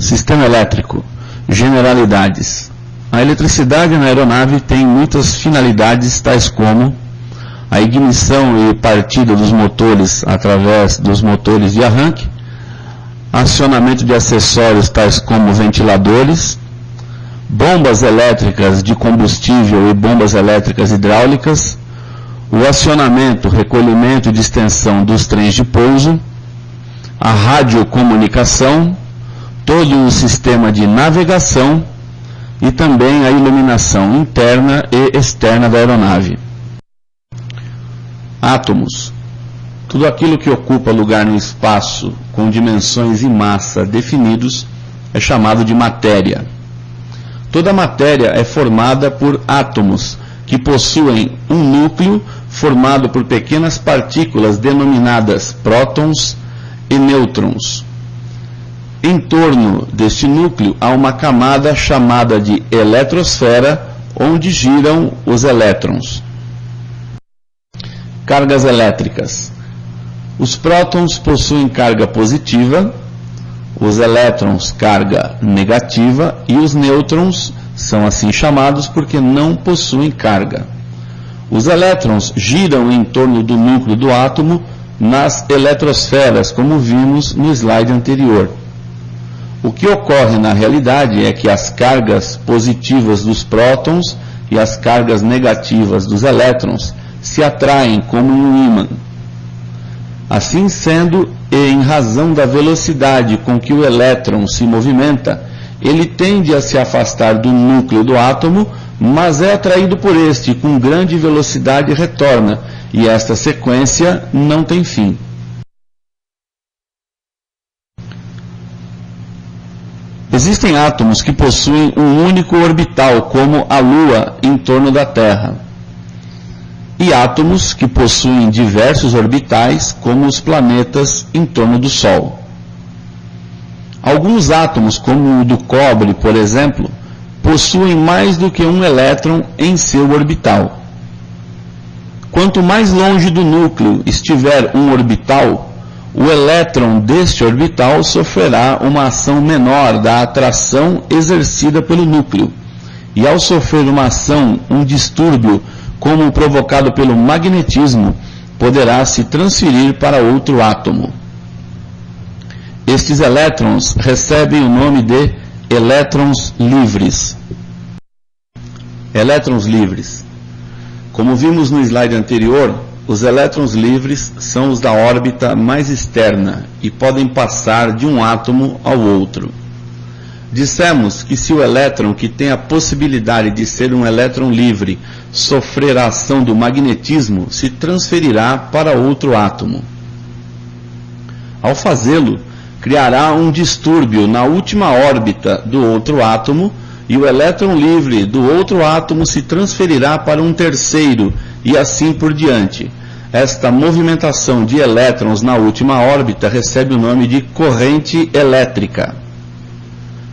Sistema elétrico. Generalidades. A eletricidade na aeronave tem muitas finalidades, tais como a ignição e partida dos motores através dos motores de arranque, acionamento de acessórios tais como ventiladores, bombas elétricas de combustível e bombas elétricas hidráulicas, o acionamento, recolhimento e distensão dos trens de pouso, a radiocomunicação, todo o sistema de navegação e também a iluminação interna e externa da aeronave. Átomos. Tudo aquilo que ocupa lugar no espaço com dimensões e massa definidos é chamado de matéria. Toda matéria é formada por átomos que possuem um núcleo formado por pequenas partículas denominadas prótons e nêutrons. Em torno deste núcleo há uma camada chamada de eletrosfera, onde giram os elétrons. Cargas elétricas. Os prótons possuem carga positiva, os elétrons carga negativa e os nêutrons são assim chamados porque não possuem carga. Os elétrons giram em torno do núcleo do átomo nas eletrosferas, como vimos no slide anterior. O que ocorre na realidade é que as cargas positivas dos prótons e as cargas negativas dos elétrons se atraem como um ímã. Assim sendo, e em razão da velocidade com que o elétron se movimenta, ele tende a se afastar do núcleo do átomo, mas é atraído por este e com grande velocidade retorna, e esta sequência não tem fim. Existem átomos que possuem um único orbital, como a Lua em torno da Terra, e átomos que possuem diversos orbitais, como os planetas em torno do Sol. Alguns átomos, como o do cobre, por exemplo, possuem mais do que um elétron em seu orbital. Quanto mais longe do núcleo estiver um orbital, o elétron deste orbital sofrerá uma ação menor da atração exercida pelo núcleo, e ao sofrer uma ação, um distúrbio, como provocado pelo magnetismo, poderá se transferir para outro átomo. Estes elétrons recebem o nome de elétrons livres. Elétrons livres. Como vimos no slide anterior, os elétrons livres são os da órbita mais externa e podem passar de um átomo ao outro. Dissemos que se o elétron que tem a possibilidade de ser um elétron livre sofrer a ação do magnetismo, se transferirá para outro átomo. Ao fazê-lo, criará um distúrbio na última órbita do outro átomo e o elétron livre do outro átomo se transferirá para um terceiro e assim por diante. Esta movimentação de elétrons na última órbita recebe o nome de corrente elétrica.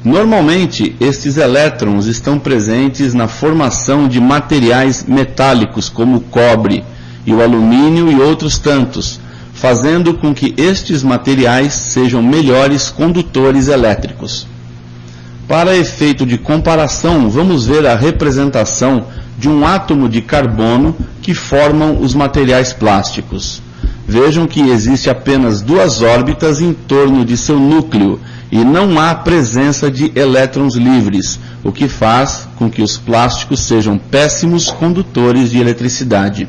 Normalmente, estes elétrons estão presentes na formação de materiais metálicos como o cobre e o alumínio e outros tantos, fazendo com que estes materiais sejam melhores condutores elétricos. Para efeito de comparação, vamos ver a representação de um átomo de carbono que formam os materiais plásticos. Vejam que existe apenas duas órbitas em torno de seu núcleo e não há presença de elétrons livres, o que faz com que os plásticos sejam péssimos condutores de eletricidade.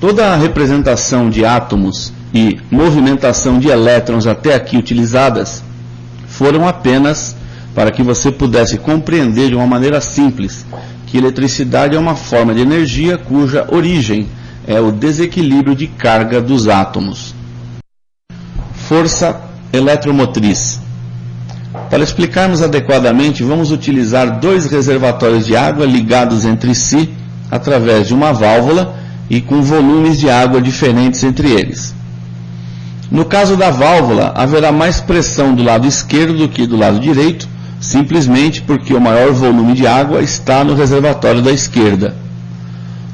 Toda a representação de átomos e movimentação de elétrons até aqui utilizadas foram apenas para que você pudesse compreender de uma maneira simples que eletricidade é uma forma de energia cuja origem é o desequilíbrio de carga dos átomos. Força eletromotriz. Para explicarmos adequadamente, vamos utilizar dois reservatórios de água ligados entre si através de uma válvula e com volumes de água diferentes entre eles. No caso da válvula, haverá mais pressão do lado esquerdo do que do lado direito, simplesmente porque o maior volume de água está no reservatório da esquerda.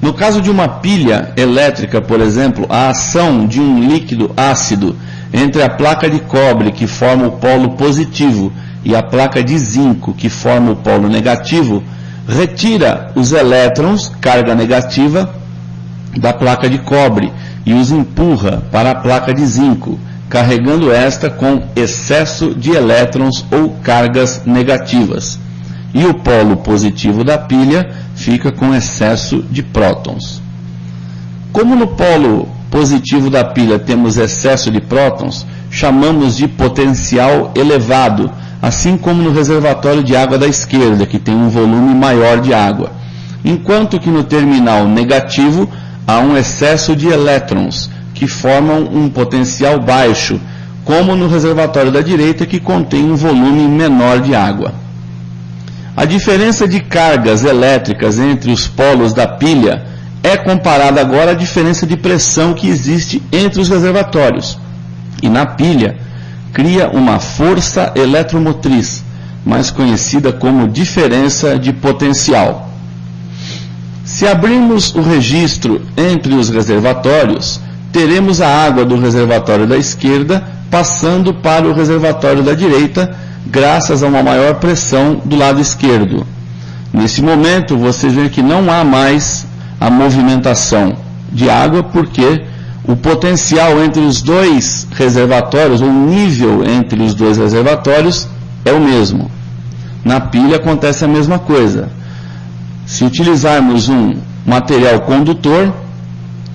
No caso de uma pilha elétrica, por exemplo, a ação de um líquido ácido entre a placa de cobre, que forma o polo positivo, e a placa de zinco, que forma o polo negativo, retira os elétrons, carga negativa, da placa de cobre e os empurra para a placa de zinco, carregando esta com excesso de elétrons ou cargas negativas. E o polo positivo da pilha fica com excesso de prótons. Como no polo positivo da pilha temos excesso de prótons, chamamos de potencial elevado, assim como no reservatório de água da esquerda, que tem um volume maior de água. Enquanto que no terminal negativo há um excesso de elétrons, que formam um potencial baixo, como no reservatório da direita, que contém um volume menor de água. A diferença de cargas elétricas entre os polos da pilha é comparada agora à diferença de pressão que existe entre os reservatórios. E na pilha, cria uma força eletromotriz, mais conhecida como diferença de potencial. Se abrirmos o registro entre os reservatórios, teremos a água do reservatório da esquerda passando para o reservatório da direita, graças a uma maior pressão do lado esquerdo. Nesse momento, vocês veem que não há mais a movimentação de água, porque o potencial entre os dois reservatórios, ou o nível entre os dois reservatórios, é o mesmo. Na pilha acontece a mesma coisa. Se utilizarmos um material condutor,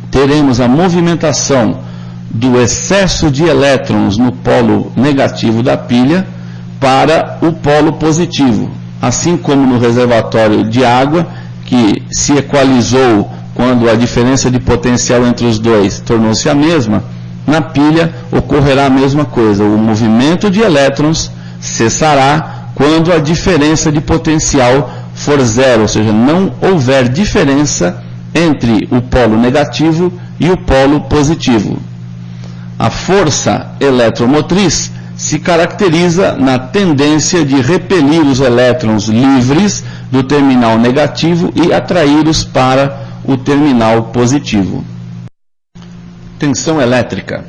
teremos a movimentação do excesso de elétrons no polo negativo da pilha para o polo positivo. Assim como no reservatório de água, que se equalizou quando a diferença de potencial entre os dois tornou-se a mesma, na pilha ocorrerá a mesma coisa. O movimento de elétrons cessará quando a diferença de potencial for zero, ou seja, não houver diferença entre o polo negativo e o polo positivo. A força eletromotriz se caracteriza na tendência de repelir os elétrons livres do terminal negativo e atraí-los para o terminal positivo. Tensão elétrica.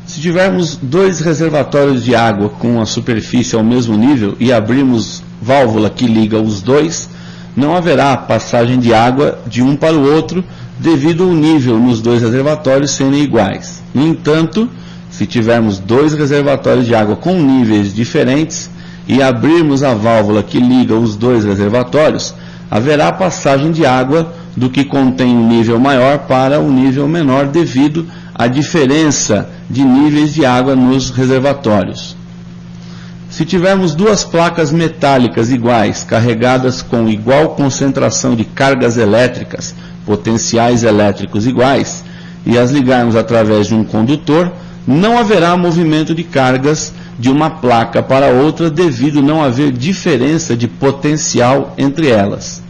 Se tivermos dois reservatórios de água com a superfície ao mesmo nível e abrirmos válvula que liga os dois, não haverá passagem de água de um para o outro devido ao nível nos dois reservatórios serem iguais. No entanto, se tivermos dois reservatórios de água com níveis diferentes e abrirmos a válvula que liga os dois reservatórios, haverá passagem de água do que contém um nível maior para um nível menor devido à diferença de níveis de água nos reservatórios. Se tivermos duas placas metálicas iguais, carregadas com igual concentração de cargas elétricas, potenciais elétricos iguais, e as ligarmos através de um condutor, não haverá movimento de cargas de uma placa para outra devido não haver diferença de potencial entre elas.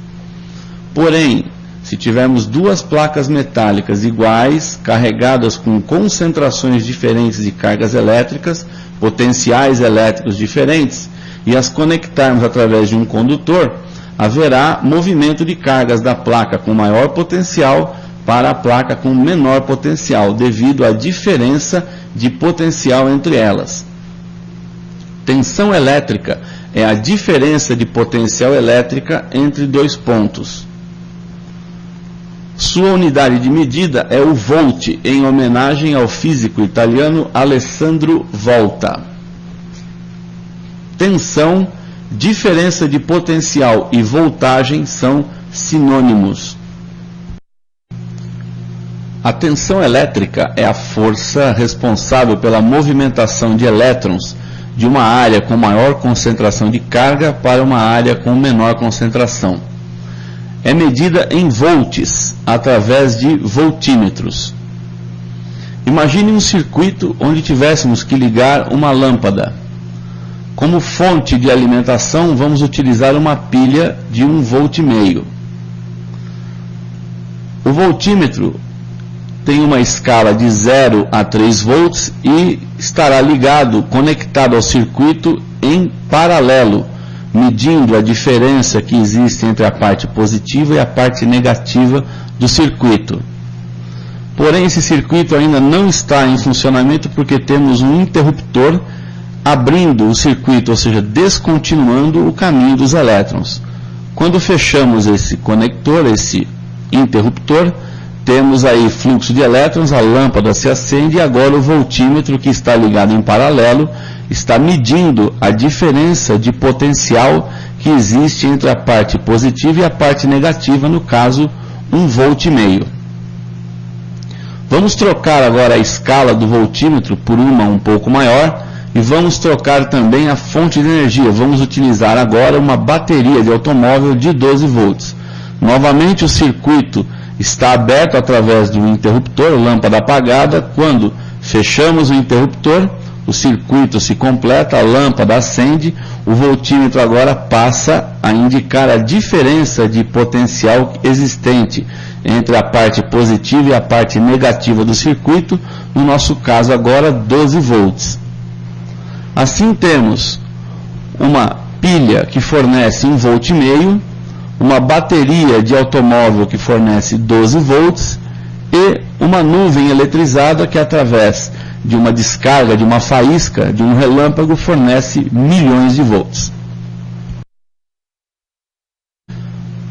Porém, se tivermos duas placas metálicas iguais, carregadas com concentrações diferentes de cargas elétricas, potenciais elétricos diferentes, e as conectarmos através de um condutor, haverá movimento de cargas da placa com maior potencial para a placa com menor potencial, devido à diferença de potencial entre elas. Tensão elétrica é a diferença de potencial elétrica entre dois pontos. Sua unidade de medida é o volt, em homenagem ao físico italiano Alessandro Volta. Tensão, diferença de potencial e voltagem são sinônimos. A tensão elétrica é a força responsável pela movimentação de elétrons de uma área com maior concentração de carga para uma área com menor concentração. É medida em volts, através de voltímetros. Imagine um circuito onde tivéssemos que ligar uma lâmpada. Como fonte de alimentação, vamos utilizar uma pilha de 1,5 volt. O voltímetro tem uma escala de 0 a 3 volts e estará ligado, conectado ao circuito em paralelo, medindo a diferença que existe entre a parte positiva e a parte negativa do circuito. Porém, esse circuito ainda não está em funcionamento porque temos um interruptor abrindo o circuito, ou seja, descontinuando o caminho dos elétrons. Quando fechamos esse conector, esse interruptor, temos aí fluxo de elétrons, a lâmpada se acende e agora o voltímetro, que está ligado em paralelo, está medindo a diferença de potencial que existe entre a parte positiva e a parte negativa, no caso, 1,5 volt. Vamos trocar agora a escala do voltímetro por uma um pouco maior e vamos trocar também a fonte de energia. Vamos utilizar agora uma bateria de automóvel de 12 volts. Novamente o circuito está aberto através do interruptor, lâmpada apagada. Quando fechamos o interruptor, o circuito se completa, a lâmpada acende, o voltímetro agora passa a indicar a diferença de potencial existente entre a parte positiva e a parte negativa do circuito, no nosso caso agora 12 volts. Assim temos uma pilha que fornece 1,5 volt, uma bateria de automóvel que fornece 12 volts e uma nuvem eletrizada que através de uma descarga, de uma faísca, de um relâmpago, fornece milhões de volts.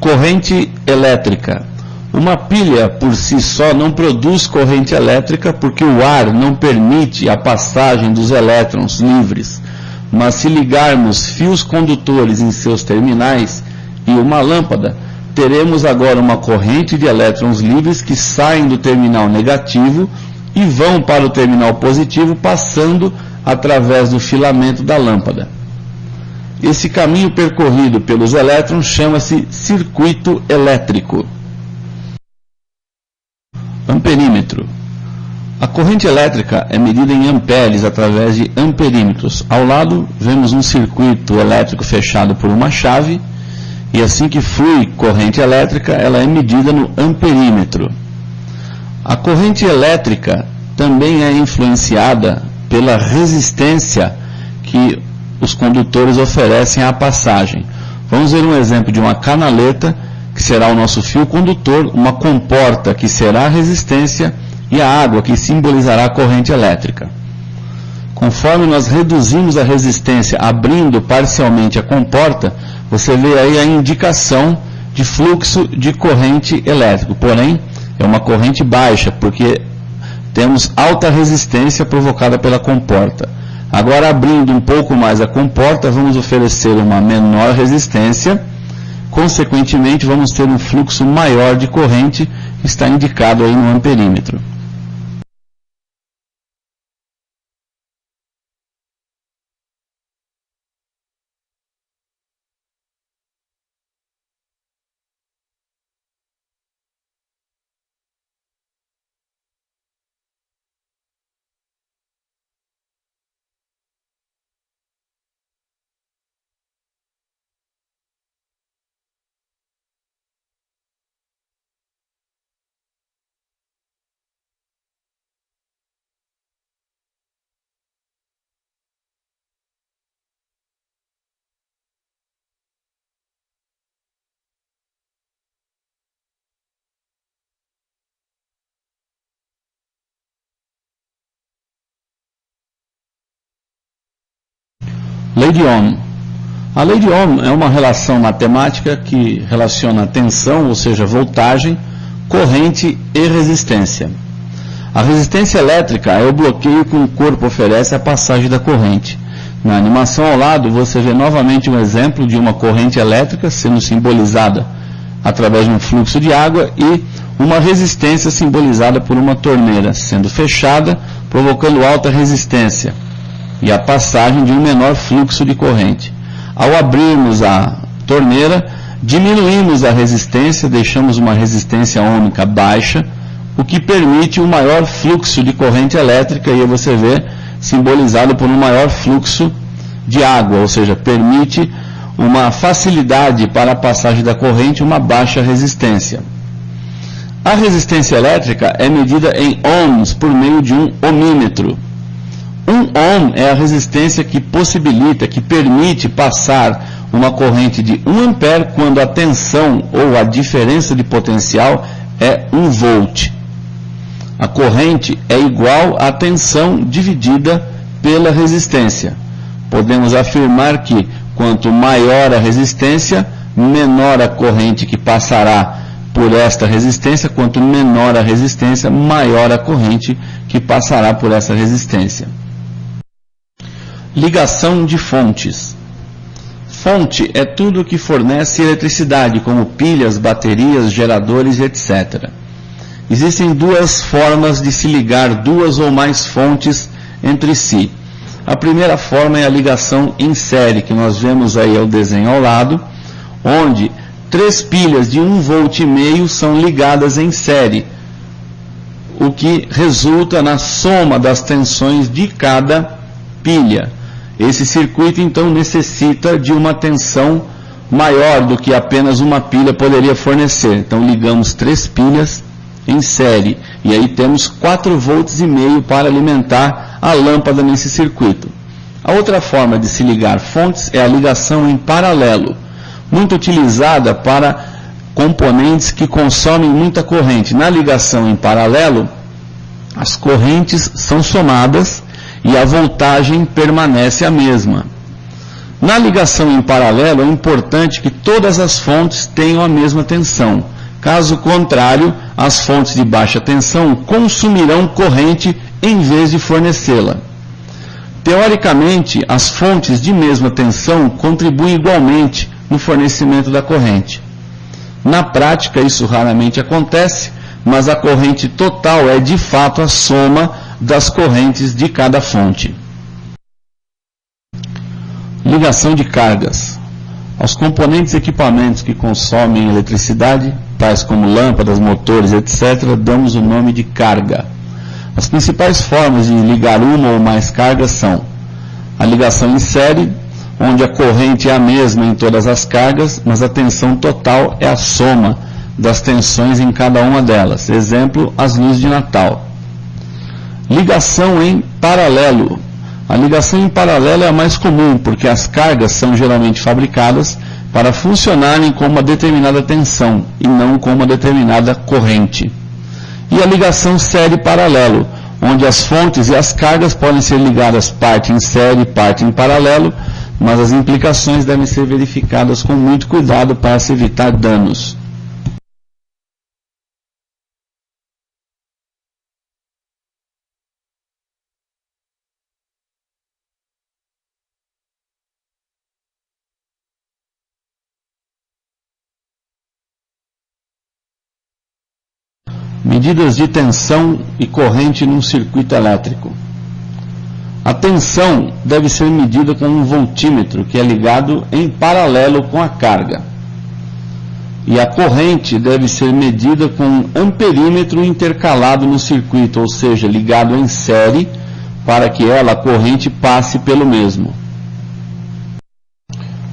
Corrente elétrica. Uma pilha por si só não produz corrente elétrica porque o ar não permite a passagem dos elétrons livres, mas se ligarmos fios condutores em seus terminais e uma lâmpada, teremos agora uma corrente de elétrons livres que saem do terminal negativo e vão para o terminal positivo, passando através do filamento da lâmpada. Esse caminho percorrido pelos elétrons chama-se circuito elétrico. Amperímetro. A corrente elétrica é medida em amperes através de amperímetros. Ao lado, vemos um circuito elétrico fechado por uma chave, e assim que flui corrente elétrica, ela é medida no amperímetro. A corrente elétrica também é influenciada pela resistência que os condutores oferecem à passagem. Vamos ver um exemplo de uma canaleta, que será o nosso fio condutor, uma comporta, que será a resistência, e a água, que simbolizará a corrente elétrica. Conforme nós reduzimos a resistência, abrindo parcialmente a comporta, você vê aí a indicação de fluxo de corrente elétrica. Porém, é uma corrente baixa, porque temos alta resistência provocada pela comporta. Agora, abrindo um pouco mais a comporta, vamos oferecer uma menor resistência. Consequentemente, vamos ter um fluxo maior de corrente, que está indicado aí no amperímetro. Lei de Ohm. A lei de Ohm é uma relação matemática que relaciona tensão, ou seja, voltagem, corrente e resistência. A resistência elétrica é o bloqueio que o corpo oferece à passagem da corrente. Na animação ao lado, você vê novamente um exemplo de uma corrente elétrica sendo simbolizada através de um fluxo de água e uma resistência simbolizada por uma torneira sendo fechada, provocando alta resistência e a passagem de um menor fluxo de corrente. Ao abrirmos a torneira, diminuímos a resistência, deixamos uma resistência ôhmica baixa, o que permite um maior fluxo de corrente elétrica, e aí você vê simbolizado por um maior fluxo de água, ou seja, permite uma facilidade para a passagem da corrente, uma baixa resistência. A resistência elétrica é medida em ohms por meio de um ohmímetro. Um ohm é a resistência que possibilita, que permite passar uma corrente de 1 ampere quando a tensão ou a diferença de potencial é 1 volt. A corrente é igual à tensão dividida pela resistência. Podemos afirmar que, quanto maior a resistência, menor a corrente que passará por esta resistência, quanto menor a resistência, maior a corrente que passará por essa resistência. Ligação de fontes. Fonte é tudo que fornece eletricidade, como pilhas, baterias, geradores, etc. Existem duas formas de se ligar duas ou mais fontes entre si. A primeira forma é a ligação em série, que nós vemos aí o desenho ao lado, onde 3 pilhas de 1,5 V são ligadas em série, o que resulta na soma das tensões de cada pilha. Esse circuito, então, necessita de uma tensão maior do que apenas uma pilha poderia fornecer. Então, ligamos 3 pilhas em série, e aí temos 4,5 volts para alimentar a lâmpada nesse circuito. A outra forma de se ligar fontes é a ligação em paralelo, muito utilizada para componentes que consomem muita corrente. Na ligação em paralelo, as correntes são somadas e a voltagem permanece a mesma. Na ligação em paralelo, é importante que todas as fontes tenham a mesma tensão. Caso contrário, as fontes de baixa tensão consumirão corrente em vez de fornecê-la. Teoricamente, as fontes de mesma tensão contribuem igualmente no fornecimento da corrente. Na prática, isso raramente acontece, mas a corrente total é de fato a soma das correntes de cada fonte. Ligação de cargas. Aos componentes e equipamentos que consomem eletricidade, tais como lâmpadas, motores, etc., damos o nome de carga. As principais formas de ligar uma ou mais cargas são a ligação em série, onde a corrente é a mesma em todas as cargas, mas a tensão total é a soma das tensões em cada uma delas. Exemplo, as luzes de Natal. Ligação em paralelo. A ligação em paralelo é a mais comum, porque as cargas são geralmente fabricadas para funcionarem com uma determinada tensão e não com uma determinada corrente. E a ligação série-paralelo, onde as fontes e as cargas podem ser ligadas parte em série, parte em paralelo, mas as implicações devem ser verificadas com muito cuidado para se evitar danos. Medidas de tensão e corrente num circuito elétrico. A tensão deve ser medida com um voltímetro que é ligado em paralelo com a carga. E a corrente deve ser medida com um amperímetro intercalado no circuito, ou seja, ligado em série, para que a corrente passe pelo mesmo.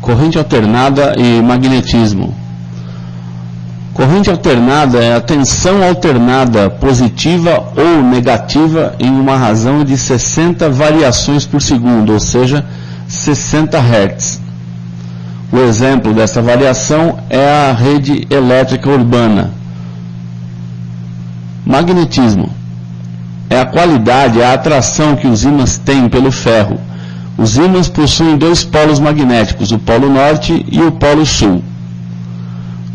Corrente alternada e magnetismo. Corrente alternada é a tensão alternada positiva ou negativa em uma razão de 60 variações por segundo, ou seja, 60 Hz. O exemplo dessa variação é a rede elétrica urbana. Magnetismo é a qualidade, a atração que os ímãs têm pelo ferro. Os ímãs possuem 2 polos magnéticos, o polo norte e o polo sul.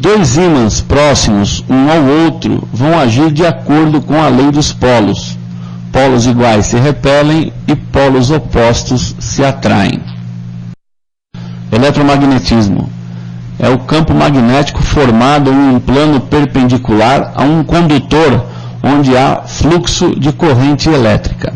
2 ímãs próximos um ao outro vão agir de acordo com a lei dos polos. Polos iguais se repelem e polos opostos se atraem. Eletromagnetismo é o campo magnético formado em um plano perpendicular a um condutor onde há fluxo de corrente elétrica.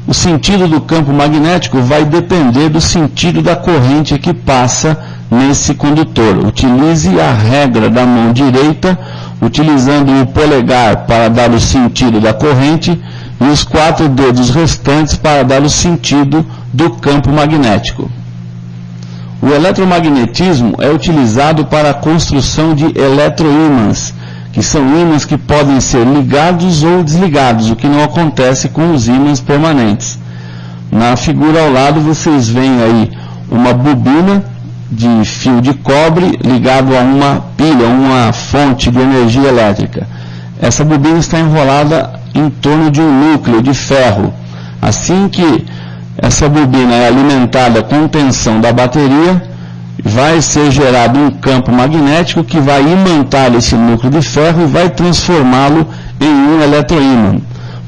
O sentido do campo magnético vai depender do sentido da corrente que passa nesse condutor. Utilize a regra da mão direita, utilizando o polegar para dar o sentido da corrente e os 4 dedos restantes para dar o sentido do campo magnético. O eletromagnetismo é utilizado para a construção de eletroímãs, que são ímãs que podem ser ligados ou desligados, o que não acontece com os ímãs permanentes. Na figura ao lado vocês veem aí uma bobina de fio de cobre ligado a uma pilha, uma fonte de energia elétrica. essa bobina está enrolada em torno de um núcleo de ferro. Assim que essa bobina é alimentada com tensão da bateria, vai ser gerado um campo magnético que vai imantar esse núcleo de ferro e vai transformá-lo em um eletroímã.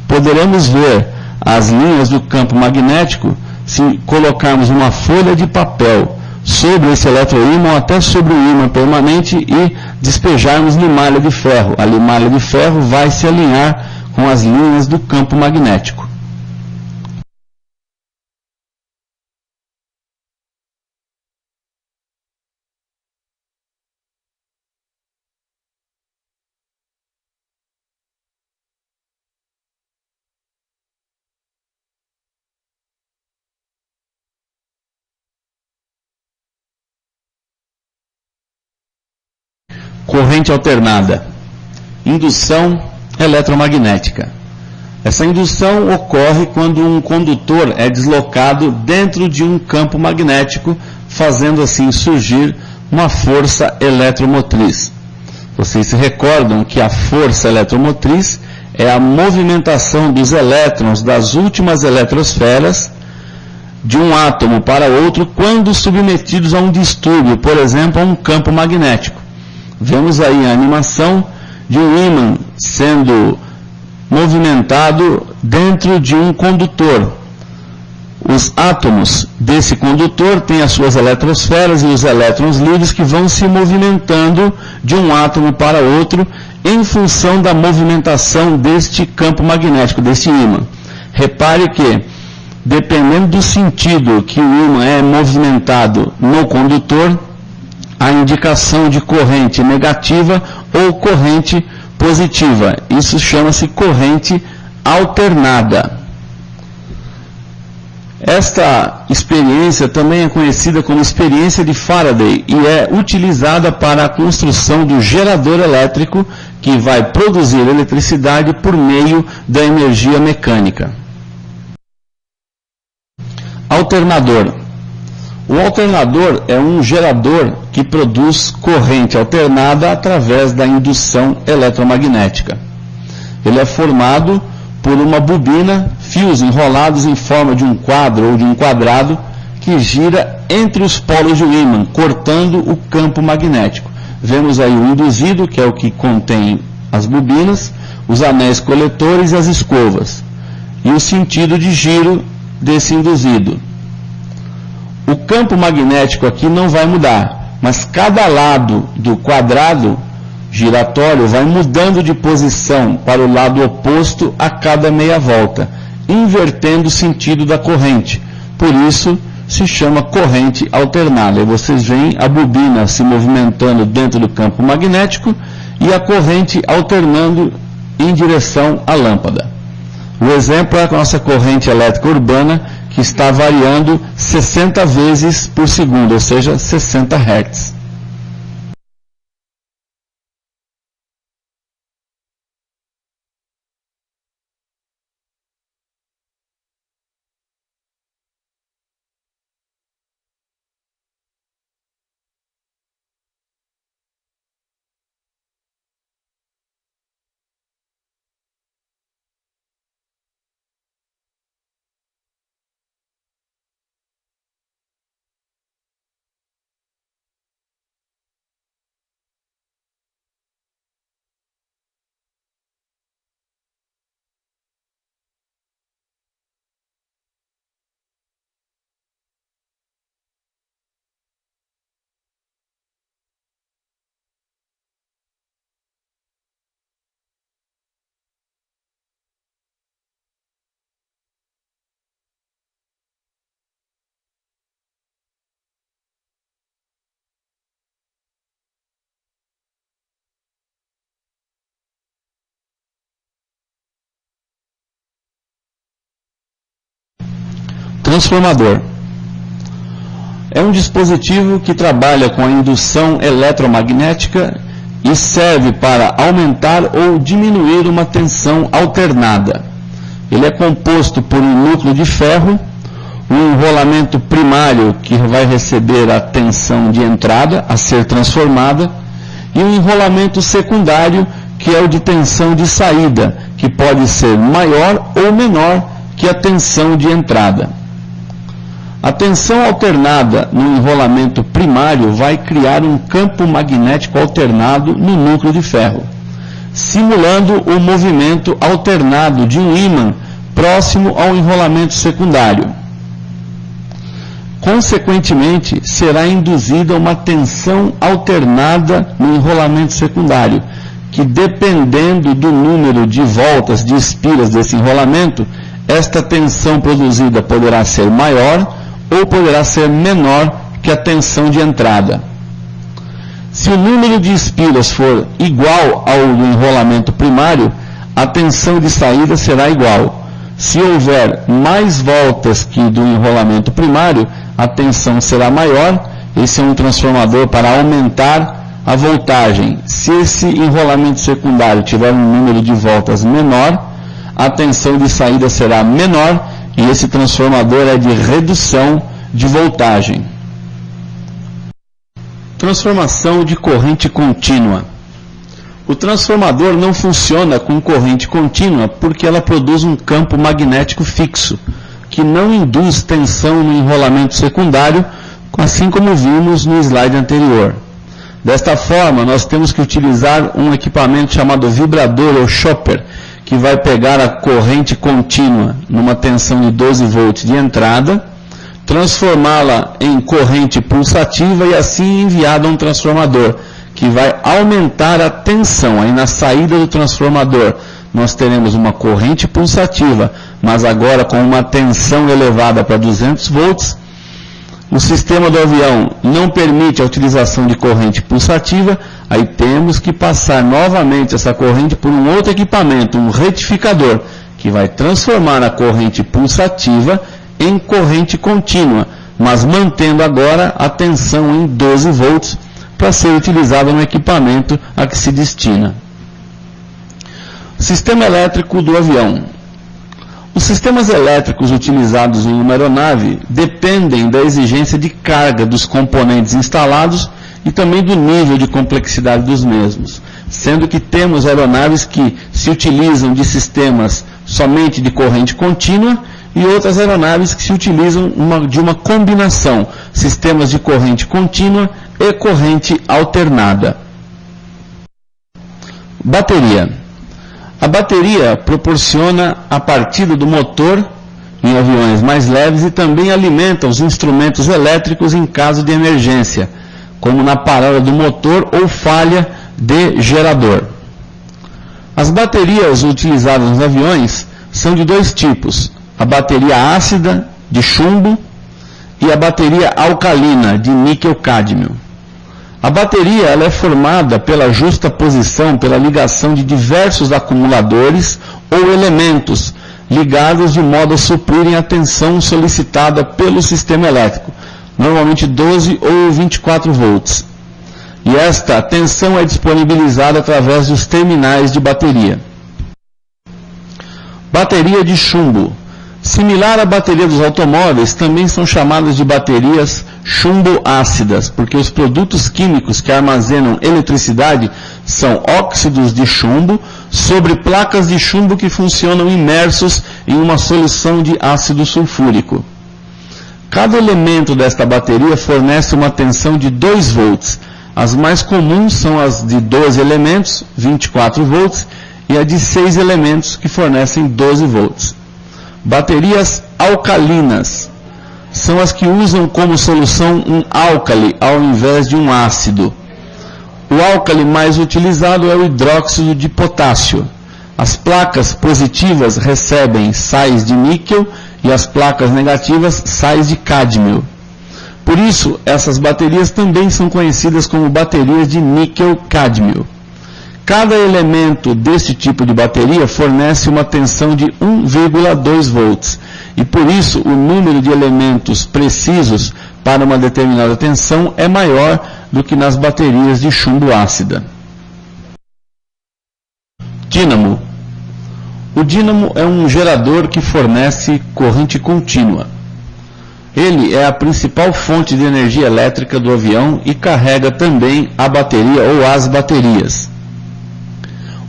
Poderemos ver as linhas do campo magnético se colocarmos uma folha de papel sobre esse eletroímã ou até sobre o ímã permanente e despejarmos limalha de ferro. A limalha de ferro vai se alinhar com as linhas do campo magnético. Corrente alternada. Indução eletromagnética. Essa indução ocorre quando um condutor é deslocado dentro de um campo magnético, fazendo assim surgir uma força eletromotriz. Vocês se recordam que a força eletromotriz é a movimentação dos elétrons das últimas eletrosferas de um átomo para outro quando submetidos a um distúrbio, por exemplo, a um campo magnético. Vemos aí a animação de um ímã sendo movimentado dentro de um condutor. Os átomos desse condutor têm as suas eletrosferas e os elétrons livres que vão se movimentando de um átomo para outro em função da movimentação deste campo magnético, deste ímã. Repare que, dependendo do sentido que o ímã é movimentado no condutor, a indicação de corrente negativa ou corrente positiva. Isso chama-se corrente alternada. Esta experiência também é conhecida como experiência de Faraday e é utilizada para a construção do gerador elétrico que vai produzir eletricidade por meio da energia mecânica. Alternador. O alternador é um gerador que produz corrente alternada através da indução eletromagnética. Ele é formado por uma bobina, fios enrolados em forma de um quadro ou de um quadrado que gira entre os polos de um ímã, cortando o campo magnético. Vemos aí o induzido, que é o que contém as bobinas, os anéis coletores e as escovas, e o sentido de giro desse induzido. O campo magnético aqui não vai mudar, mas cada lado do quadrado giratório vai mudando de posição para o lado oposto a cada meia volta, invertendo o sentido da corrente. Por isso se chama corrente alternada. E vocês veem a bobina se movimentando dentro do campo magnético e a corrente alternando em direção à lâmpada. O exemplo é a nossa corrente elétrica urbana, que está variando 60 vezes por segundo, ou seja, 60 Hz. Transformador. É um dispositivo que trabalha com a indução eletromagnética e serve para aumentar ou diminuir uma tensão alternada. Ele é composto por um núcleo de ferro, um enrolamento primário que vai receber a tensão de entrada a ser transformada e um enrolamento secundário que é o de tensão de saída, que pode ser maior ou menor que a tensão de entrada. A tensão alternada no enrolamento primário vai criar um campo magnético alternado no núcleo de ferro, simulando o movimento alternado de um ímã próximo ao enrolamento secundário. Consequentemente, será induzida uma tensão alternada no enrolamento secundário, que, dependendo do número de voltas de espiras desse enrolamento, esta tensão produzida poderá ser maior ou poderá ser menor que a tensão de entrada. Se o número de espiras for igual ao do enrolamento primário, a tensão de saída será igual. Se houver mais voltas que do enrolamento primário, a tensão será maior. Esse é um transformador para aumentar a voltagem. Se esse enrolamento secundário tiver um número de voltas menor, a tensão de saída será menor, e esse transformador é de redução de voltagem. Transformação de corrente contínua. O transformador não funciona com corrente contínua porque ela produz um campo magnético fixo, que não induz tensão no enrolamento secundário, assim como vimos no slide anterior. Desta forma, nós temos que utilizar um equipamento chamado vibrador ou chopper, que vai pegar a corrente contínua numa tensão de 12 volts de entrada, transformá-la em corrente pulsativa e assim enviada a um transformador, que vai aumentar a tensão. Aí na saída do transformador nós teremos uma corrente pulsativa, mas agora com uma tensão elevada para 200 volts. O sistema do avião não permite a utilização de corrente pulsativa, aí temos que passar novamente essa corrente por um outro equipamento, um retificador, que vai transformar a corrente pulsativa em corrente contínua, mas mantendo agora a tensão em 12 volts para ser utilizada no equipamento a que se destina. Sistema elétrico do avião. Os sistemas elétricos utilizados em uma aeronave dependem da exigência de carga dos componentes instalados e também do nível de complexidade dos mesmos, sendo que temos aeronaves que se utilizam de sistemas somente de corrente contínua e outras aeronaves que se utilizam de uma combinação, sistemas de corrente contínua e corrente alternada. Bateria. A bateria proporciona a partida do motor em aviões mais leves e também alimenta os instrumentos elétricos em caso de emergência, como na parada do motor ou falha de gerador. As baterias utilizadas nos aviões são de dois tipos: a bateria ácida, de chumbo, e a bateria alcalina, de níquel-cádmio. A bateria ela é formada pela justaposição, pela ligação de diversos acumuladores ou elementos ligados de modo a suprirem a tensão solicitada pelo sistema elétrico, normalmente 12 ou 24 volts. E esta tensão é disponibilizada através dos terminais de bateria. Bateria de chumbo. Similar à bateria dos automóveis, também são chamadas de baterias chumbo-ácidas, porque os produtos químicos que armazenam eletricidade são óxidos de chumbo sobre placas de chumbo que funcionam imersos em uma solução de ácido sulfúrico. Cada elemento desta bateria fornece uma tensão de 2 volts. As mais comuns são as de 12 elementos, 24 volts, e a de 6 elementos, que fornecem 12 volts. Baterias alcalinas são as que usam como solução um álcali ao invés de um ácido. O álcali mais utilizado é o hidróxido de potássio. As placas positivas recebem sais de níquel e as placas negativas sais de cádmio. Por isso, essas baterias também são conhecidas como baterias de níquel-cádmio. Cada elemento deste tipo de bateria fornece uma tensão de 1,2 volts, e por isso o número de elementos precisos para uma determinada tensão é maior do que nas baterias de chumbo ácida. Dínamo. O dínamo é um gerador que fornece corrente contínua. Ele é a principal fonte de energia elétrica do avião e carrega também a bateria ou as baterias.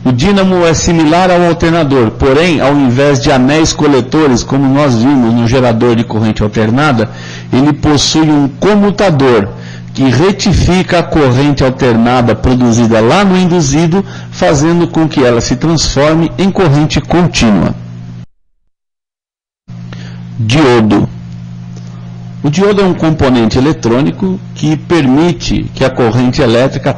O dínamo é similar ao alternador, porém, ao invés de anéis coletores, como nós vimos no gerador de corrente alternada, ele possui um comutador, que retifica a corrente alternada produzida lá no induzido, fazendo com que ela se transforme em corrente contínua. Diodo. O diodo é um componente eletrônico que permite que a corrente elétrica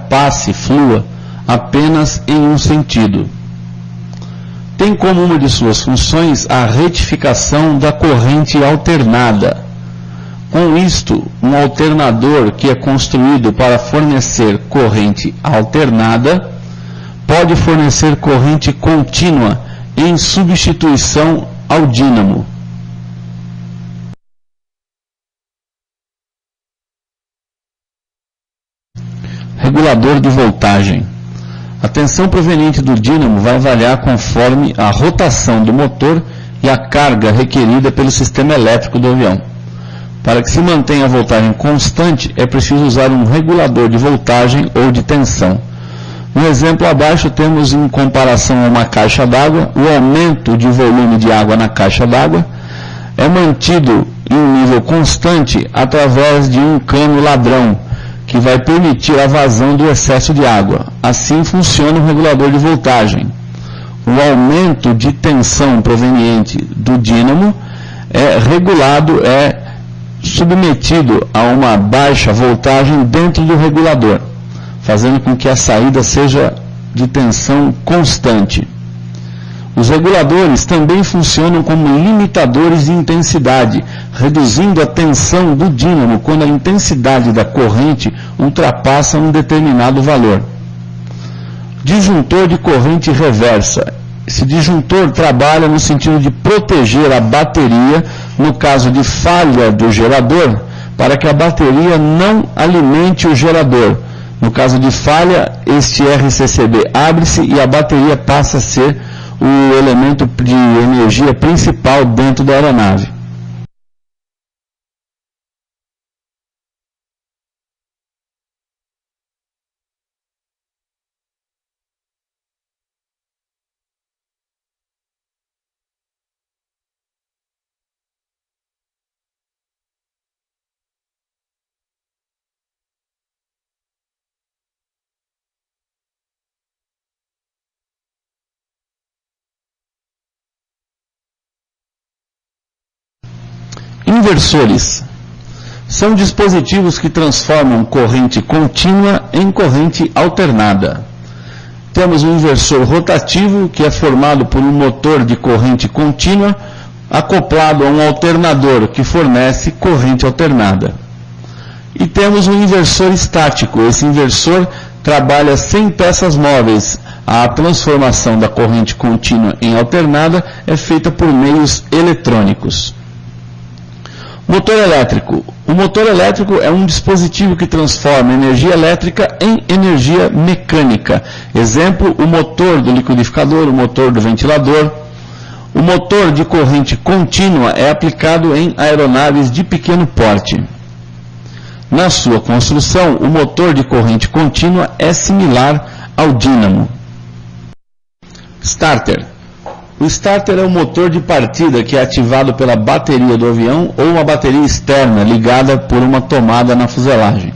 flua, apenas em um sentido. Tem como uma de suas funções a retificação da corrente alternada. Com isto, um alternador que é construído para fornecer corrente alternada pode fornecer corrente contínua em substituição ao dínamo. Regulador de voltagem. A tensão proveniente do dínamo vai variar conforme a rotação do motor e a carga requerida pelo sistema elétrico do avião. Para que se mantenha a voltagem constante, é preciso usar um regulador de voltagem ou de tensão. No exemplo abaixo, temos em comparação a uma caixa d'água, o aumento de volume de água na caixa d'água é mantido em um nível constante através de um cano ladrão, que vai permitir a vazão do excesso de água. Assim funciona o regulador de voltagem. O aumento de tensão proveniente do dínamo é regulado, submetido a uma baixa voltagem dentro do regulador, fazendo com que a saída seja de tensão constante. Os reguladores também funcionam como limitadores de intensidade, reduzindo a tensão do dínamo quando a intensidade da corrente ultrapassa um determinado valor. Disjuntor de corrente reversa. Esse disjuntor trabalha no sentido de proteger a bateria no caso de falha do gerador, para que a bateria não alimente o gerador. No caso de falha, este RCCB abre-se e a bateria passa a ser o elemento de energia principal dentro da aeronave. Inversores. São dispositivos que transformam corrente contínua em corrente alternada. Temos um inversor rotativo, que é formado por um motor de corrente contínua, acoplado a um alternador que fornece corrente alternada. E temos um inversor estático. Esse inversor trabalha sem peças móveis. A transformação da corrente contínua em alternada é feita por meios eletrônicos. Motor elétrico. O motor elétrico é um dispositivo que transforma energia elétrica em energia mecânica. Exemplo, o motor do liquidificador, o motor do ventilador. O motor de corrente contínua é aplicado em aeronaves de pequeno porte. Na sua construção, o motor de corrente contínua é similar ao dínamo. Starter. O starter é o motor de partida que é ativado pela bateria do avião ou uma bateria externa ligada por uma tomada na fuselagem.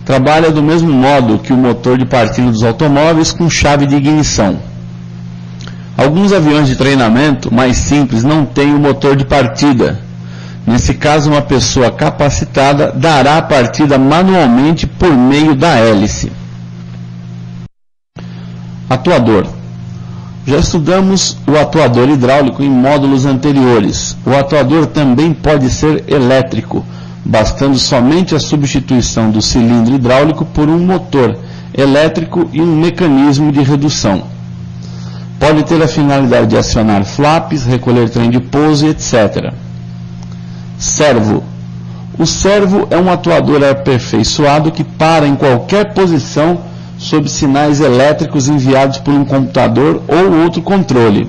Trabalha do mesmo modo que o motor de partida dos automóveis com chave de ignição. Alguns aviões de treinamento mais simples não têm o motor de partida. Nesse caso, uma pessoa capacitada dará a partida manualmente por meio da hélice. Atuador. Já estudamos o atuador hidráulico em módulos anteriores. O atuador também pode ser elétrico, bastando somente a substituição do cilindro hidráulico por um motor elétrico e um mecanismo de redução. Pode ter a finalidade de acionar flaps, recolher trem de pouso, etc. Servo. O servo é um atuador aperfeiçoado que para em qualquer posição sob sinais elétricos enviados por um computador ou outro controle.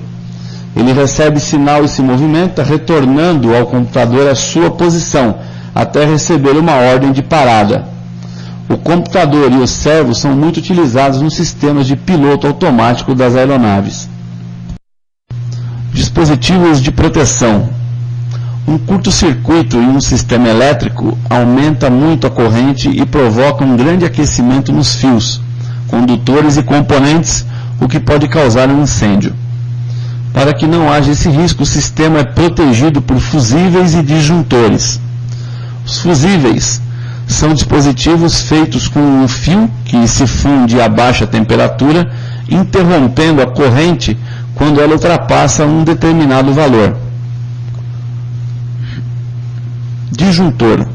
Ele recebe sinal e se movimenta, retornando ao computador a sua posição, até receber uma ordem de parada. O computador e os servos são muito utilizados nos sistemas de piloto automático das aeronaves. Dispositivos de proteção. Um curto-circuito em um sistema elétrico aumenta muito a corrente e provoca um grande aquecimento nos fios, condutores e componentes, o que pode causar um incêndio. Para que não haja esse risco, o sistema é protegido por fusíveis e disjuntores. Os fusíveis são dispositivos feitos com um fio que se funde a baixa temperatura, interrompendo a corrente quando ela ultrapassa um determinado valor. Disjuntor.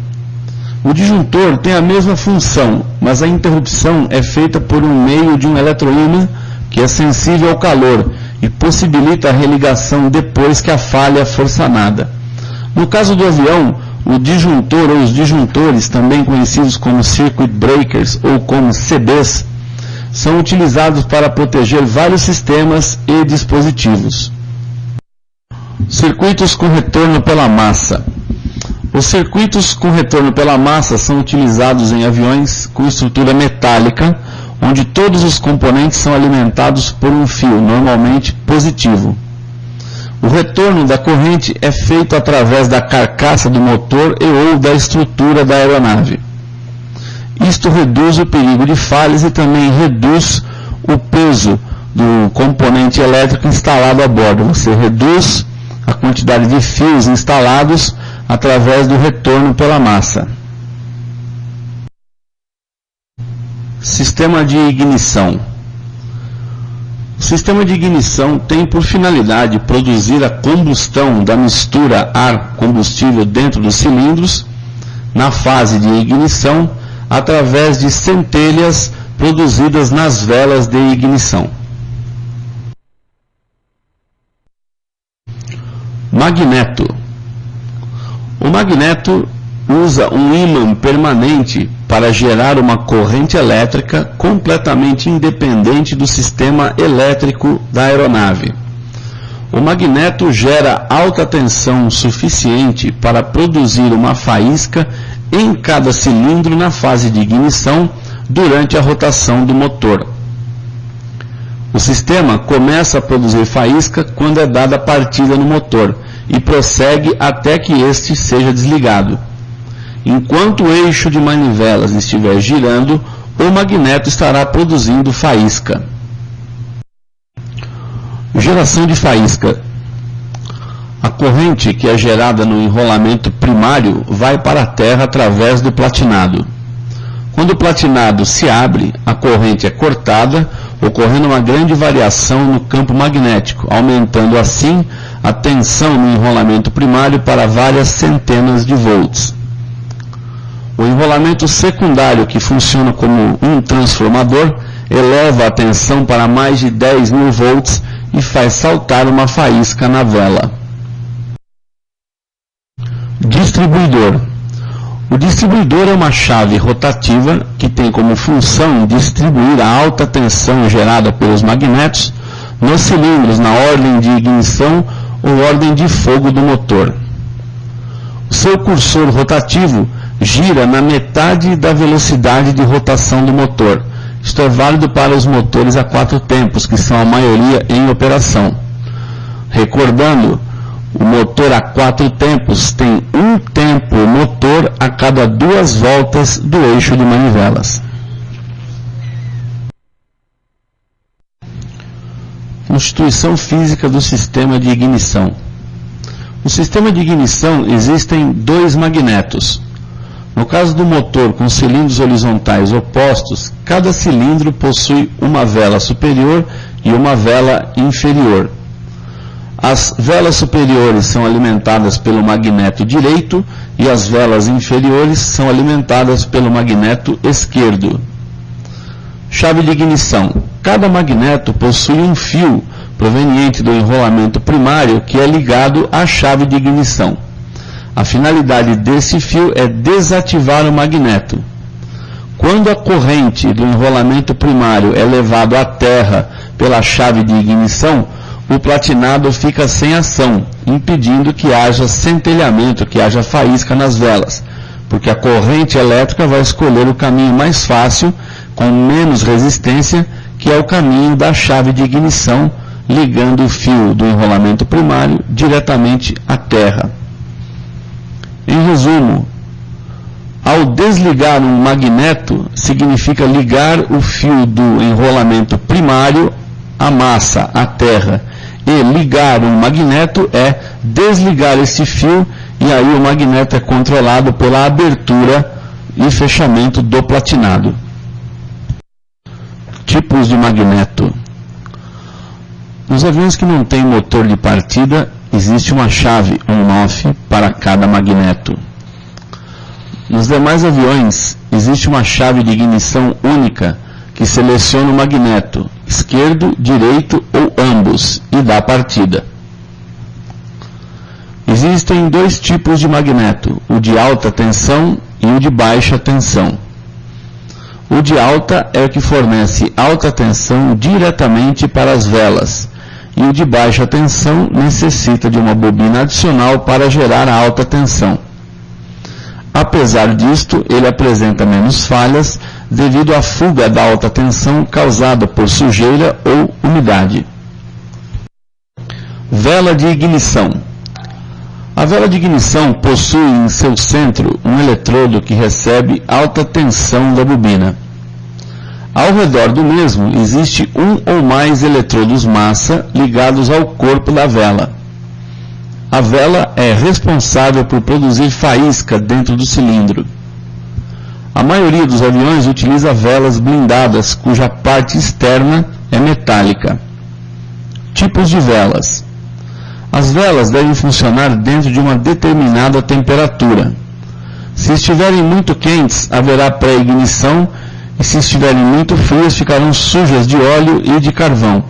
O disjuntor tem a mesma função, mas a interrupção é feita por meio de um eletroímã que é sensível ao calor e possibilita a religação depois que a falha for sanada. No caso do avião, o disjuntor ou os disjuntores, também conhecidos como circuit breakers ou como CBs, são utilizados para proteger vários sistemas e dispositivos. Circuitos com retorno pela massa. Os circuitos com retorno pela massa são utilizados em aviões com estrutura metálica, onde todos os componentes são alimentados por um fio, normalmente positivo. O retorno da corrente é feito através da carcaça do motor e ou da estrutura da aeronave. Isto reduz o perigo de falhas e também reduz o peso do componente elétrico instalado a bordo. Você reduz a quantidade de fios instalados através do retorno pela massa. Sistema de ignição. O sistema de ignição tem por finalidade produzir a combustão da mistura ar-combustível dentro dos cilindros, na fase de ignição, através de centelhas produzidas nas velas de ignição. Magneto. O magneto usa um ímã permanente para gerar uma corrente elétrica completamente independente do sistema elétrico da aeronave. O magneto gera alta tensão suficiente para produzir uma faísca em cada cilindro na fase de ignição durante a rotação do motor. O sistema começa a produzir faísca quando é dada partida no motor e prossegue até que este seja desligado. Enquanto o eixo de manivelas estiver girando, o magneto estará produzindo faísca. Geração de faísca. A corrente que é gerada no enrolamento primário vai para a Terra através do platinado. Quando o platinado se abre, a corrente é cortada, ocorrendo uma grande variação no campo magnético, aumentando assim a tensão no enrolamento primário para várias centenas de volts. O enrolamento secundário, que funciona como um transformador, eleva a tensão para mais de 10.000 volts e faz saltar uma faísca na vela. Distribuidor. O distribuidor é uma chave rotativa que tem como função distribuir a alta tensão gerada pelos magnetos nos cilindros na ordem de ignição ou ordem de fogo do motor. O seu cursor rotativo gira na metade da velocidade de rotação do motor. Isto é válido para os motores a 4 tempos, que são a maioria em operação. Recordando, o motor a 4 tempos tem um tempo motor a cada 2 voltas do eixo de manivelas. Constituição física do sistema de ignição. No sistema de ignição existem 2 magnetos. No caso do motor com cilindros horizontais opostos, cada cilindro possui uma vela superior e uma vela inferior. As velas superiores são alimentadas pelo magneto direito e as velas inferiores são alimentadas pelo magneto esquerdo. Chave de ignição. Cada magneto possui um fio proveniente do enrolamento primário que é ligado à chave de ignição. A finalidade desse fio é desativar o magneto. Quando a corrente do enrolamento primário é levado à terra pela chave de ignição, o platinado fica sem ação, impedindo que haja centelhamento, que haja faísca nas velas. porque a corrente elétrica vai escolher o caminho mais fácil, com menos resistência, que é o caminho da chave de ignição, ligando o fio do enrolamento primário diretamente à terra. Em resumo, ao desligar um magneto, significa ligar o fio do enrolamento primário à massa, à terra. E ligar um magneto é desligar esse fio, e aí o magneto é controlado pela abertura e fechamento do platinado. Tipos de magneto. Nos aviões que não têm motor de partida, existe uma chave on-off para cada magneto. Nos demais aviões, existe uma chave de ignição única que seleciona o magneto, esquerdo, direito ou ambos, e dá partida. Existem dois tipos de magneto, o de alta tensão e o de baixa tensão. O de alta é o que fornece alta tensão diretamente para as velas, e o de baixa tensão necessita de uma bobina adicional para gerar a alta tensão. Apesar disto, ele apresenta menos falhas devido à fuga da alta tensão causada por sujeira ou umidade. Vela de ignição. A vela de ignição possui em seu centro um eletrodo que recebe alta tensão da bobina. Ao redor do mesmo existe um ou mais eletrodos massa ligados ao corpo da vela. A vela é responsável por produzir faísca dentro do cilindro. A maioria dos aviões utiliza velas blindadas, cuja parte externa é metálica. Tipos de velas. As velas devem funcionar dentro de uma determinada temperatura. Se estiverem muito quentes, haverá pré-ignição, e se estiverem muito frias, ficarão sujas de óleo e de carvão.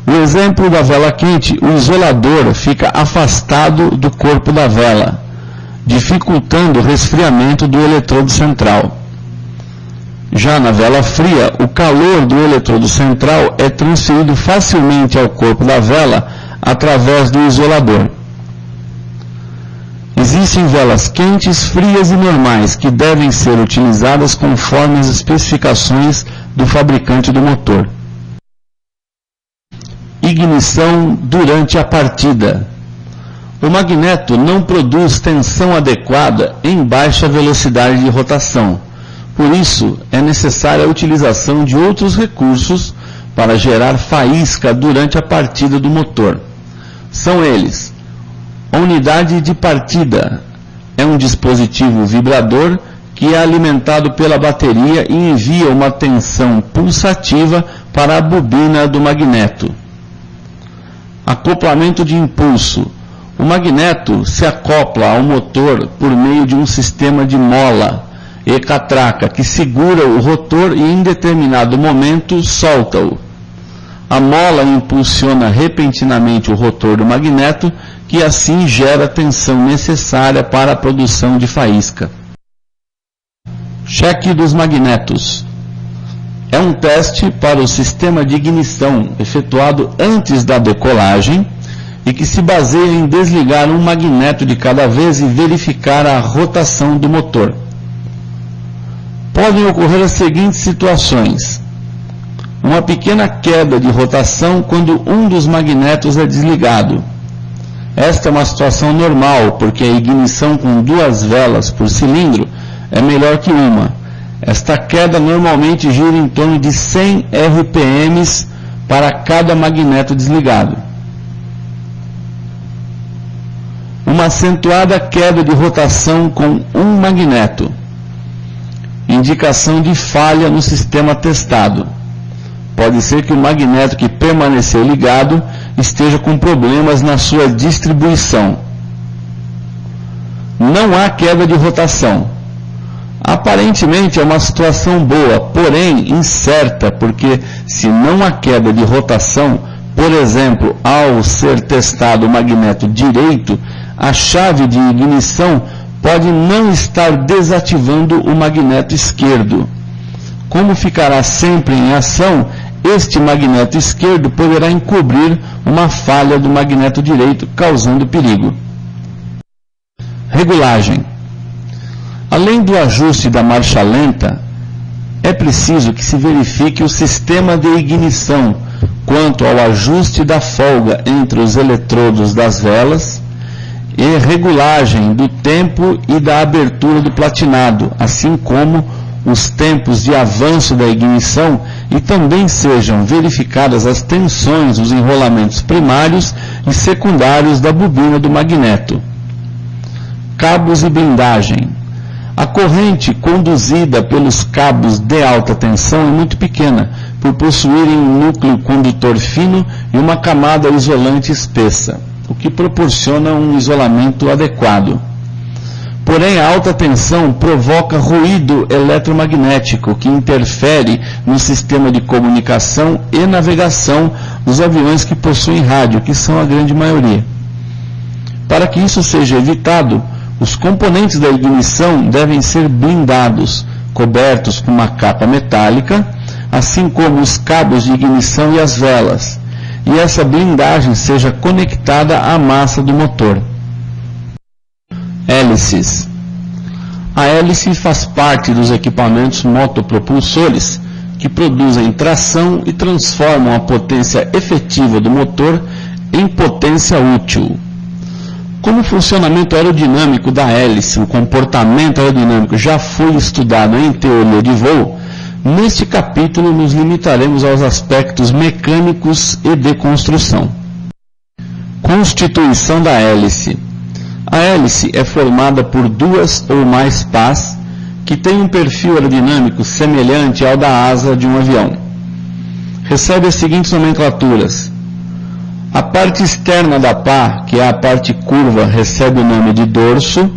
O exemplo da vela quente, o isolador fica afastado do corpo da vela, dificultando o resfriamento do eletrodo central. Já na vela fria, o calor do eletrodo central é transferido facilmente ao corpo da vela através do isolador. Existem velas quentes, frias e normais que devem ser utilizadas conforme as especificações do fabricante do motor. Ignição durante a partida. O magneto não produz tensão adequada em baixa velocidade de rotação. Por isso, é necessária a utilização de outros recursos para gerar faísca durante a partida do motor. São eles: a unidade de partida. É um dispositivo vibrador que é alimentado pela bateria e envia uma tensão pulsativa para a bobina do magneto. Acoplamento de impulso. O magneto se acopla ao motor por meio de um sistema de mola e catraca que segura o rotor e em determinado momento solta-o. A mola impulsiona repentinamente o rotor do magneto, que assim gera a tensão necessária para a produção de faísca. Cheque dos magnetos. É um teste para o sistema de ignição efetuado antes da decolagem e que se baseia em desligar um magneto de cada vez e verificar a rotação do motor. Podem ocorrer as seguintes situações: uma pequena queda de rotação quando um dos magnetos é desligado. Esta é uma situação normal, porque a ignição com duas velas por cilindro é melhor que uma. Esta queda normalmente gira em torno de 100 RPM para cada magneto desligado. Uma acentuada queda de rotação com um magneto. Indicação de falha no sistema testado. Pode ser que o magneto que permaneceu ligado esteja com problemas na sua distribuição. Não há queda de rotação. Aparentemente é uma situação boa, porém incerta, porque se não há queda de rotação, por exemplo, ao ser testado o magneto direito, a chave de ignição pode não estar desativando o magneto esquerdo. Como ficará sempre em ação, este magneto esquerdo poderá encobrir uma falha do magneto direito, causando perigo. Regulagem. Além do ajuste da marcha lenta, é preciso que se verifique o sistema de ignição quanto ao ajuste da folga entre os eletrodos das velas e regulagem do tempo e da abertura do platinado, assim como os tempos de avanço da ignição, e também sejam verificadas as tensões dos enrolamentos primários e secundários da bobina do magneto. Cabos e blindagem. A corrente conduzida pelos cabos de alta tensão é muito pequena, por possuírem um núcleo condutor fino e uma camada isolante espessa, o que proporciona um isolamento adequado. Porém, a alta tensão provoca ruído eletromagnético que interfere no sistema de comunicação e navegação dos aviões que possuem rádio, que são a grande maioria. Para que isso seja evitado, os componentes da ignição devem ser blindados, cobertos com uma capa metálica, assim como os cabos de ignição e as velas, e essa blindagem seja conectada à massa do motor. Hélices. A hélice faz parte dos equipamentos motopropulsores que produzem tração e transformam a potência efetiva do motor em potência útil. Como o funcionamento aerodinâmico da hélice, o comportamento aerodinâmico já foi estudado em teoria de voo, neste capítulo nos limitaremos aos aspectos mecânicos e de construção. Constituição da hélice. A hélice é formada por duas ou mais pás que têm um perfil aerodinâmico semelhante ao da asa de um avião. Recebe as seguintes nomenclaturas. A parte externa da pá, que é a parte curva, recebe o nome de dorso.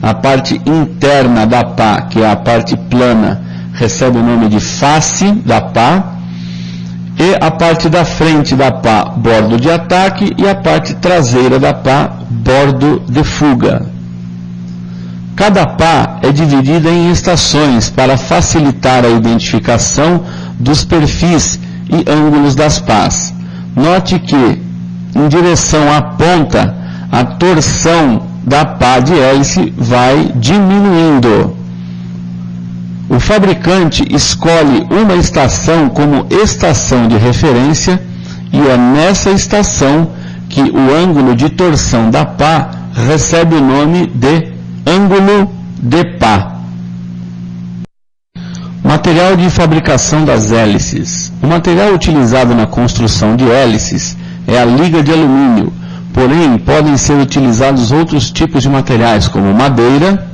A parte interna da pá, que é a parte plana, recebe o nome de face da pá. E a parte da frente da pá, bordo de ataque, e a parte traseira da pá, bordo de fuga. Cada pá é dividida em estações para facilitar a identificação dos perfis e ângulos das pás. Note que, em direção à ponta, a torção da pá de hélice vai diminuindo. O fabricante escolhe uma estação como estação de referência e é nessa estação que o ângulo de torção da pá recebe o nome de ângulo de pá. Material de fabricação das hélices. O material utilizado na construção de hélices é a liga de alumínio, porém podem ser utilizados outros tipos de materiais como madeira,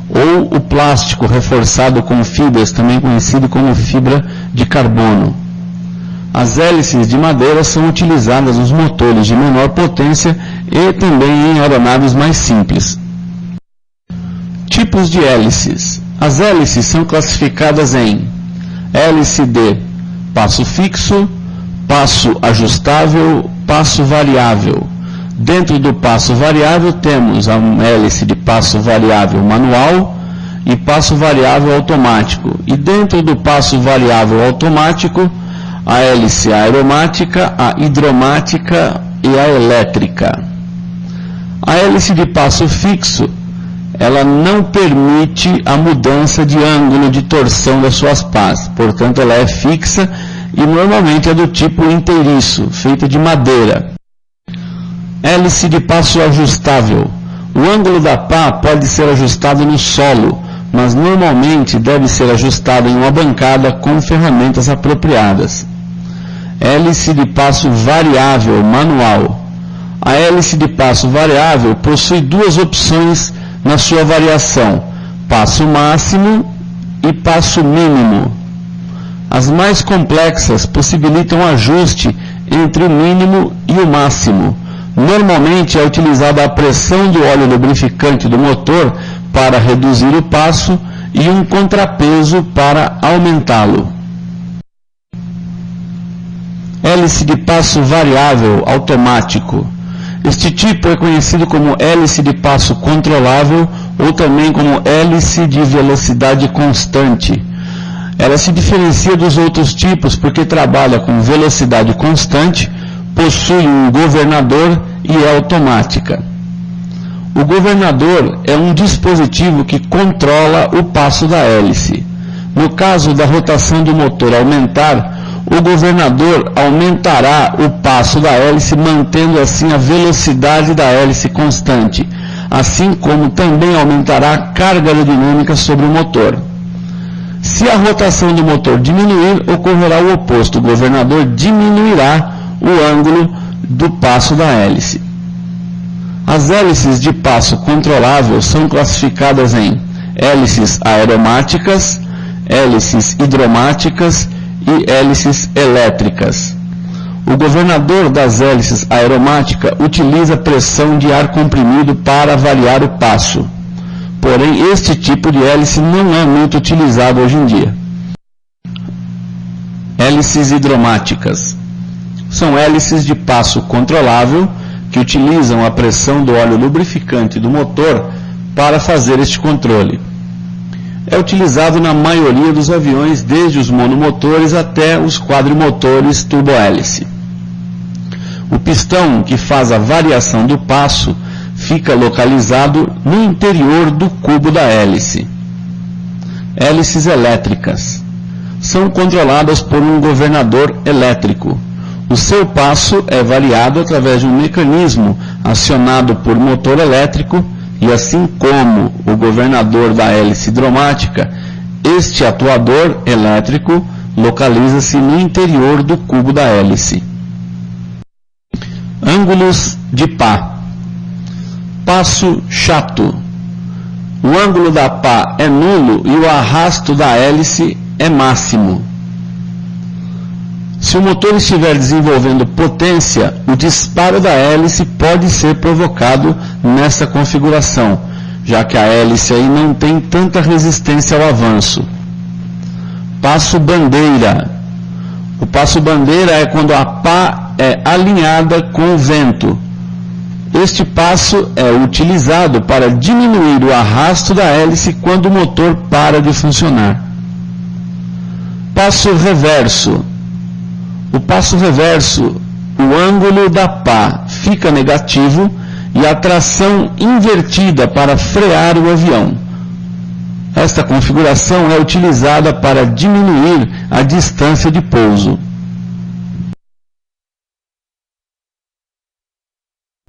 ou o plástico reforçado com fibras, também conhecido como fibra de carbono. As hélices de madeira são utilizadas nos motores de menor potência e também em aeronaves mais simples. Tipos de hélices. As hélices são classificadas em hélice de passo fixo, passo ajustável, passo variável. Dentro do passo variável temos a hélice de passo variável manual e passo variável automático. E dentro do passo variável automático, a hélice aeromática, a hidromática e a elétrica. A hélice de passo fixo, ela não permite a mudança de ângulo de torção das suas pás, portanto ela é fixa e normalmente é do tipo inteiriço, feita de madeira. Hélice de passo ajustável. O ângulo da pá pode ser ajustado no solo, mas normalmente deve ser ajustado em uma bancada com ferramentas apropriadas. Hélice de passo variável manual. A hélice de passo variável possui duas opções na sua variação: passo máximo e passo mínimo. As mais complexas possibilitam ajuste entre o mínimo e o máximo. Normalmente é utilizada a pressão do óleo lubrificante do motor para reduzir o passo e um contrapeso para aumentá-lo. Hélice de passo variável automático. Este tipo é conhecido como hélice de passo controlável ou também como hélice de velocidade constante. Ela se diferencia dos outros tipos porque trabalha com velocidade constante, possui um governador e é automática. O governador é um dispositivo que controla o passo da hélice. No caso da rotação do motor aumentar, o governador aumentará o passo da hélice, mantendo assim a velocidade da hélice constante, assim como também aumentará a carga aerodinâmica sobre o motor. Se a rotação do motor diminuir, ocorrerá o oposto. O governador diminuirá o ângulo do passo da hélice. As hélices de passo controlável são classificadas em hélices aeromáticas, hélices hidromáticas e hélices elétricas. O governador das hélices aeromáticas utiliza pressão de ar comprimido para variar o passo. Porém, este tipo de hélice não é muito utilizado hoje em dia. Hélices hidromáticas são hélices de passo controlável que utilizam a pressão do óleo lubrificante do motor para fazer este controle. É utilizado na maioria dos aviões, desde os monomotores até os quadrimotores turbohélice. O pistão que faz a variação do passo fica localizado no interior do cubo da hélice. Hélices elétricas são controladas por um governador elétrico. O seu passo é variado através de um mecanismo acionado por motor elétrico e, assim como o governador da hélice hidromática, este atuador elétrico localiza-se no interior do cubo da hélice. Ângulos de pá. Passo chato. O ângulo da pá é nulo e o arrasto da hélice é máximo. Se o motor estiver desenvolvendo potência, o disparo da hélice pode ser provocado nessa configuração, já que a hélice aí não tem tanta resistência ao avanço. Passo bandeira. O passo bandeira é quando a pá é alinhada com o vento. Este passo é utilizado para diminuir o arrasto da hélice quando o motor para de funcionar. Passo reverso. O passo reverso, o ângulo da pá fica negativo e a tração invertida para frear o avião. Esta configuração é utilizada para diminuir a distância de pouso.